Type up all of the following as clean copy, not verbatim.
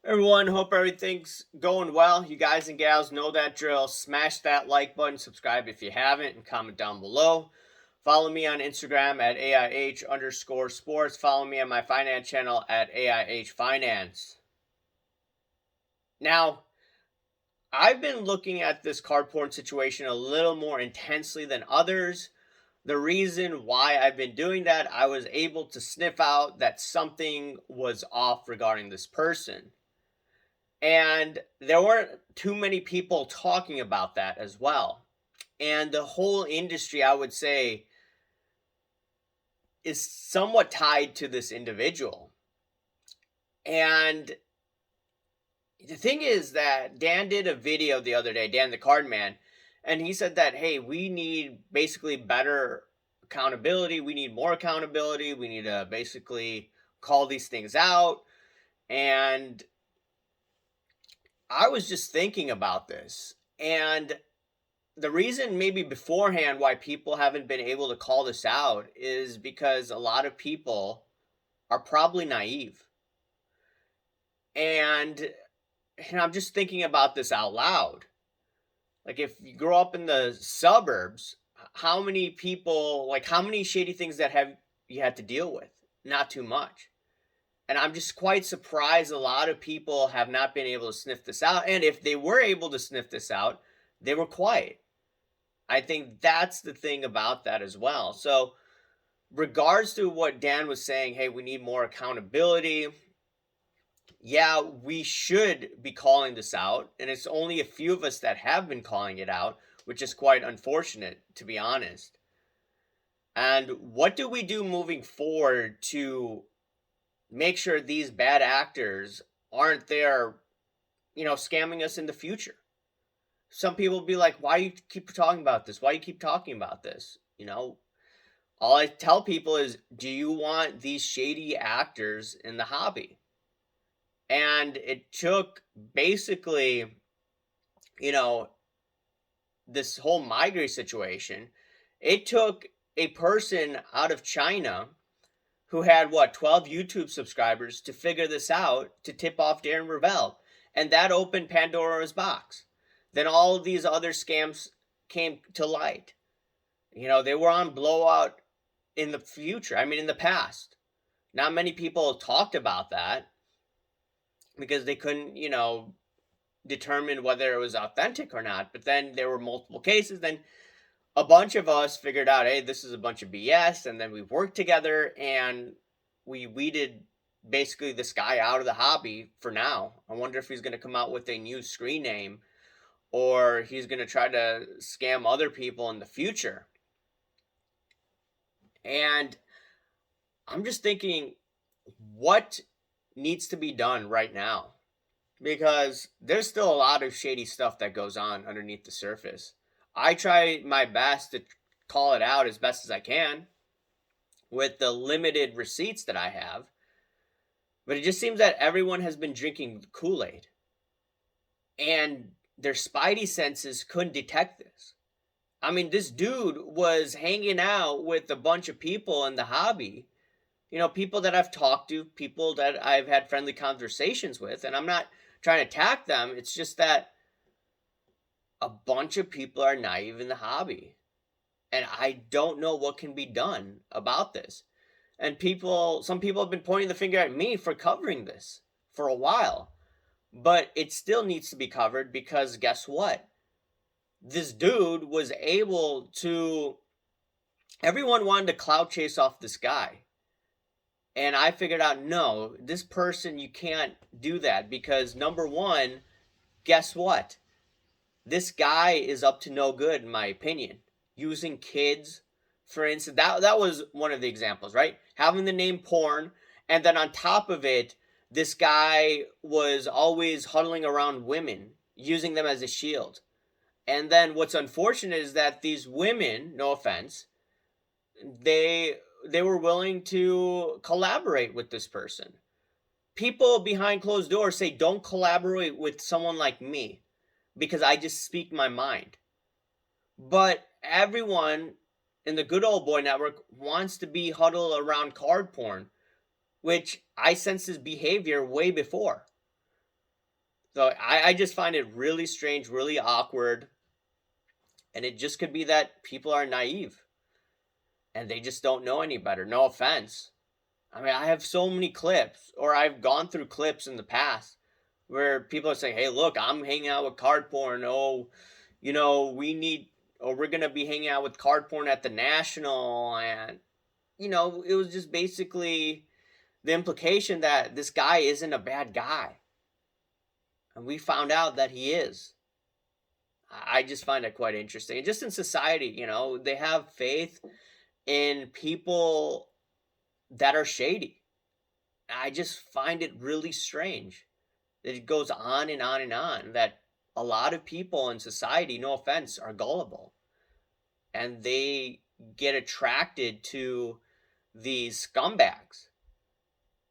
Everyone, hope everything's going well. You guys and gals know that drill. Smash that like button, subscribe if you haven't, and comment down below. Follow me on Instagram at AIH underscore sports. Follow me on my finance channel at AIH Finance. Now, I've been looking at this card porn situation a little more intensely than others. The reason why I've been doing that, I was able to sniff out that something was off regarding this person. And there weren't too many people talking about that as well. And the whole industry, I would say, is somewhat tied to this individual. And the thing is that Dan did a video the other day, Dan the Card Man, and he said that, hey, we need basically better accountability. We need more accountability. We need to basically call these things out. And I was just thinking about this. And the reason maybe beforehand why people haven't been able to call this out is because a lot of people are probably naive. And I'm just thinking about this out loud. Like if you grow up in the suburbs, how many people, like how many shady things that have you had to deal with? Not too much. And I'm just quite surprised a lot of people have not been able to sniff this out. And if they were able to sniff this out, they were quiet. I think that's the thing about that as well. So, regards to what Dan was saying, hey, we need more accountability. Yeah, we should be calling this out. And it's only a few of us that have been calling it out, which is quite unfortunate, to be honest. And what do we do moving forward to make sure these bad actors aren't there, scamming us in the future? Some people will be like, why do you keep talking about this? Why do you keep talking about this? All I tell people is, do you want these shady actors in the hobby? And it took basically, you know, this whole migrate situation. It took a person out of China who had 12 YouTube subscribers to figure this out to tip off Darren Ravel. And that opened Pandora's box. Then all of these other scams came to light. They were on blowout in the future. I mean, in the past. Not many people talked about that because they couldn't, determine whether it was authentic or not. But then there were multiple cases. Then a bunch of us figured out, hey, this is a bunch of BS. And then we worked together and we weeded basically this guy out of the hobby for now. I wonder if he's going to come out with a new screen name or he's going to try to scam other people in the future. And I'm just thinking, what needs to be done right now? Because there's still a lot of shady stuff that goes on underneath the surface. I try my best to call it out as best as I can with the limited receipts that I have. But it just seems that everyone has been drinking Kool-Aid. And their spidey senses couldn't detect this. I mean, this dude was hanging out with a bunch of people in the hobby, people that I've talked to, people that I've had friendly conversations with, and I'm not trying to attack them. It's just that a bunch of people are naive in the hobby. And I don't know what can be done about this. And some people have been pointing the finger at me for covering this for a while. But it still needs to be covered because guess what? This dude was able to. Everyone wanted to clout chase off this guy. And I figured out, no, this person, you can't do that because number one, guess what? This guy is up to no good, in my opinion. Using kids, for instance, that was one of the examples, right? Having the name porn, and then on top of it, this guy was always huddling around women, using them as a shield. And then what's unfortunate is that these women, no offense, they were willing to collaborate with this person. People behind closed doors say, don't collaborate with someone like me because I just speak my mind. But everyone in the Good Old Boy Network wants to be huddled around card porn, which I sense his behavior way before. So I just find it really strange, really awkward, and it just could be that people are naive and they just don't know any better. No offense. I mean, I have so many clips, or I've gone through clips in the past where people are saying, "Hey, look, I'm hanging out with card porn. Oh, we need, or we're gonna be hanging out with card porn at the National," and it was just basically the implication that this guy isn't a bad guy, and we found out that he is. I just find it quite interesting, and just in society, they have faith in people that are shady. I just find it really strange. It goes on and on and on that a lot of people in society, no offense, are gullible and they get attracted to these scumbags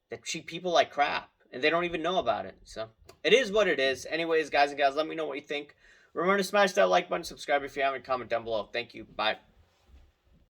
that treat people like crap and they don't even know about it. So it is what it is. Anyways, guys and gals, let me know what you think. Remember to smash that like button, subscribe if you haven't, comment down below. Thank you. Bye.